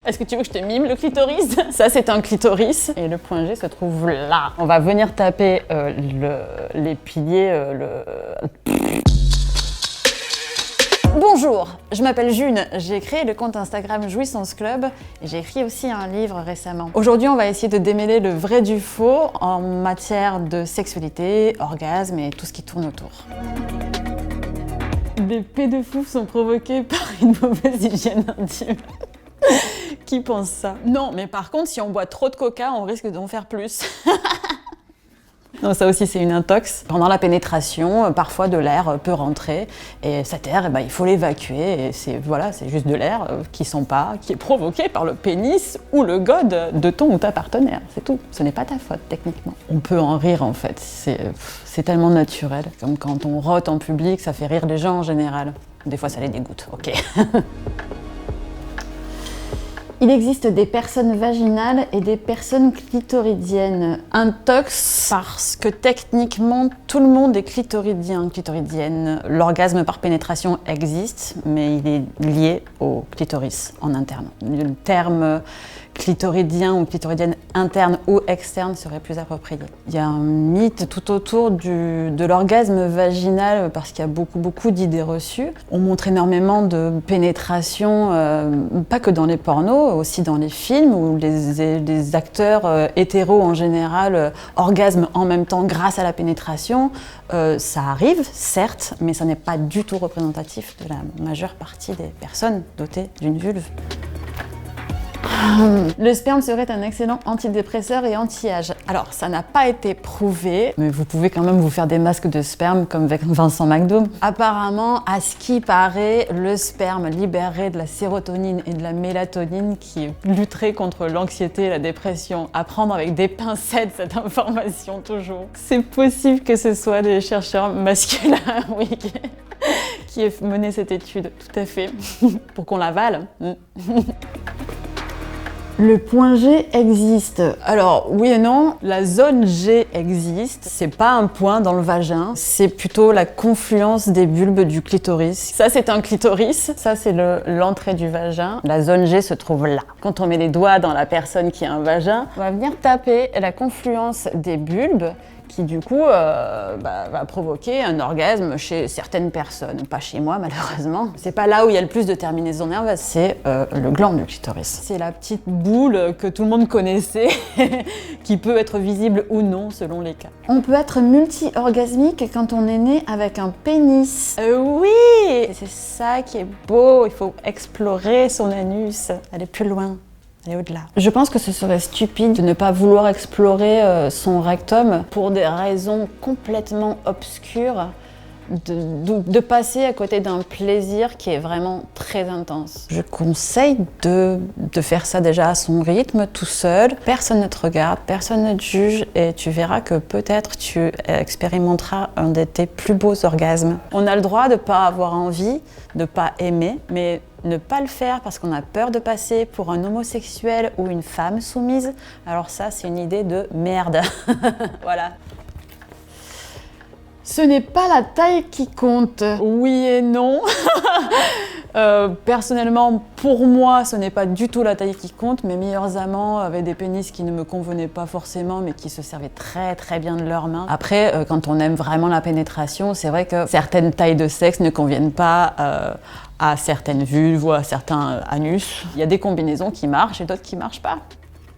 Est-ce que tu veux que je te mime le clitoris? Ça, c'est un clitoris. Et le point G se trouve là. On va venir taper les piliers, Bonjour, je m'appelle June, j'ai créé le compte Instagram Jouissance Club et j'ai écrit aussi un livre récemment. Aujourd'hui, on va essayer de démêler le vrai du faux en matière de sexualité, orgasme et tout ce qui tourne autour. Des pédos fous sont provoqués par une mauvaise hygiène intime. Qui pense ça? Non, mais par contre, si on boit trop de coca, on risque d'en faire plus. Non, ça aussi c'est une intox. Pendant la pénétration, parfois de l'air peut rentrer et cet air, il faut l'évacuer et c'est juste de l'air qui est provoqué par le pénis ou le god de ton ou ta partenaire. C'est tout. Ce n'est pas ta faute techniquement. On peut en rire en fait. C'est tellement naturel. Comme quand on rote en public, ça fait rire les gens en général. Des fois ça les dégoûte. Ok. Il existe des personnes vaginales et des personnes clitoridiennes. Intox parce que techniquement tout le monde est clitoridien, clitoridienne. L'orgasme par pénétration existe, mais il est lié au clitoris en interne. Le terme clitoridien ou clitoridienne interne ou externe serait plus approprié. Il y a un mythe tout autour de l'orgasme vaginal parce qu'il y a beaucoup d'idées reçues. On montre énormément de pénétration, pas que dans les pornos, aussi dans les films où les acteurs hétéros en général orgasment en même temps grâce à la pénétration. Ça arrive, certes, mais ça n'est pas du tout représentatif de la majeure partie des personnes dotées d'une vulve. Le sperme serait un excellent antidépresseur et anti-âge. Alors, ça n'a pas été prouvé, mais vous pouvez quand même vous faire des masques de sperme comme avec Vincent McDo. Apparemment, à ce qui paraît, le sperme libérerait de la sérotonine et de la mélatonine qui lutterait contre l'anxiété et la dépression. À prendre avec des pincettes cette information toujours. C'est possible que ce soit des chercheurs masculins, oui, qui aient mené cette étude, tout à fait, pour qu'on l'avale. Le point G existe. Alors, oui et non, la zone G existe. C'est pas un point dans le vagin, c'est plutôt la confluence des bulbes du clitoris. Ça, c'est un clitoris. Ça, c'est l'entrée du vagin. La zone G se trouve là. Quand on met les doigts dans la personne qui a un vagin, on va venir taper la confluence des bulbes qui du coup va provoquer un orgasme chez certaines personnes. Pas chez moi malheureusement. C'est pas là où il y a le plus de terminaisons nerveuses, c'est le gland du clitoris. C'est la petite boule que tout le monde connaissait, qui peut être visible ou non selon les cas. On peut être multi-orgasmique quand on est né avec un pénis. Oui! C'est ça qui est beau, il faut explorer son anus, aller plus loin. Et au-delà. Je pense que ce serait stupide de ne pas vouloir explorer son rectum pour des raisons complètement obscures, de passer à côté d'un plaisir qui est vraiment très intense. Je conseille de faire ça déjà à son rythme, tout seul. Personne ne te regarde, personne ne te juge et tu verras que peut-être tu expérimenteras un de tes plus beaux orgasmes. On a le droit de ne pas avoir envie, de ne pas aimer, mais ne pas le faire parce qu'on a peur de passer pour un homosexuel ou une femme soumise, alors ça, c'est une idée de merde. Voilà. Ce n'est pas la taille qui compte. Oui et non. Personnellement, pour moi, ce n'est pas du tout la taille qui compte. Mes meilleurs amants avaient des pénis qui ne me convenaient pas forcément, mais qui se servaient très bien de leurs mains. Après, quand on aime vraiment la pénétration, c'est vrai que certaines tailles de sexe ne conviennent pas à certaines vulves ou à certains anus. Il y a des combinaisons qui marchent et d'autres qui marchent pas.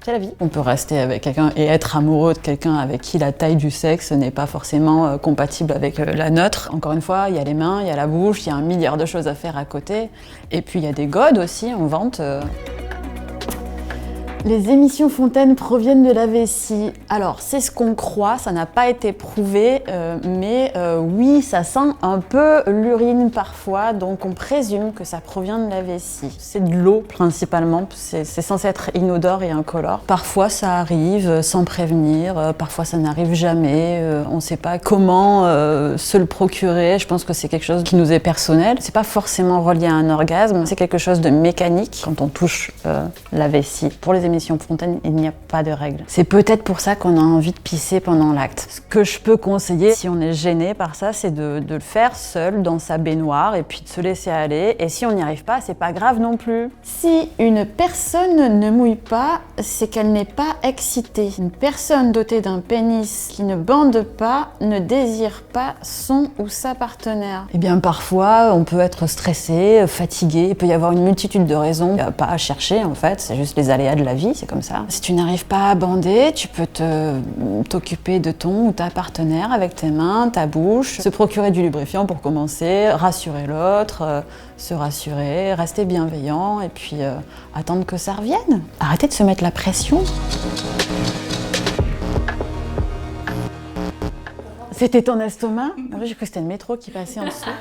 C'est la vie. On peut rester avec quelqu'un et être amoureux de quelqu'un avec qui la taille du sexe n'est pas forcément compatible avec la nôtre. Encore une fois, il y a les mains, il y a la bouche, il y a un milliard de choses à faire à côté. Et puis il y a des godes aussi en vente. Les émissions Fontaine proviennent de la vessie. Alors, c'est ce qu'on croit, ça n'a pas été prouvé, mais oui, ça sent un peu l'urine parfois, donc on présume que ça provient de la vessie. C'est de l'eau principalement, c'est censé être inodore et incolore. Parfois ça arrive sans prévenir, parfois ça n'arrive jamais, on ne sait pas comment se le procurer. Je pense que c'est quelque chose qui nous est personnel. C'est pas forcément relié à un orgasme, c'est quelque chose de mécanique quand on touche la vessie. Pour les l'émission spontanée, il n'y a pas de règle. C'est peut-être pour ça qu'on a envie de pisser pendant l'acte. Ce que je peux conseiller, si on est gêné par ça, c'est de le faire seul dans sa baignoire et puis de se laisser aller. Et si on n'y arrive pas, c'est pas grave non plus. Si une personne ne mouille pas, c'est qu'elle n'est pas excitée. Une personne dotée d'un pénis qui ne bande pas ne désire pas son ou sa partenaire. Eh bien parfois, on peut être stressé, fatigué, il peut y avoir une multitude de raisons, pas à chercher en fait, c'est juste les aléas de la vie, c'est comme ça. Si tu n'arrives pas à bander, tu peux t'occuper de ton ou ta partenaire avec tes mains, ta bouche, se procurer du lubrifiant pour commencer, rassurer l'autre, se rassurer, rester bienveillant et puis attendre que ça revienne. Arrêtez de se mettre la pression. C'était ton estomac? J'ai cru que c'était le métro qui passait en dessous.